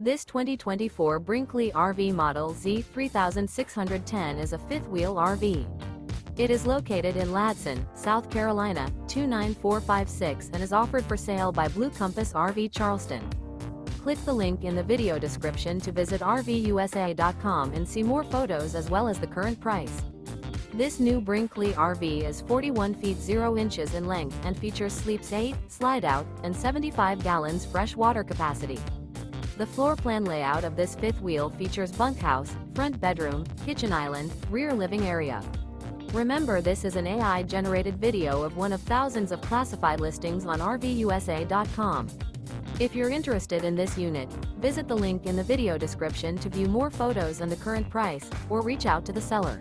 This 2024 Brinkley RV Model Z 3610 is a fifth-wheel RV. It is located in Ladson, South Carolina, 29456 and is offered for sale by Blue Compass RV Charleston. Click the link in the video description to visit RVUSA.com and see more photos as well as the current price. This new Brinkley RV is 41 feet 0 inches in length and features sleeps 8, slide-out, and 75 gallons fresh water capacity. The floor plan layout of this fifth wheel features bunkhouse, front bedroom, kitchen island, rear living area. Remember, this is an AI-generated video of one of thousands of classified listings on RVUSA.com. If you're interested in this unit, visit the link in the video description to view more photos and the current price, or reach out to the seller.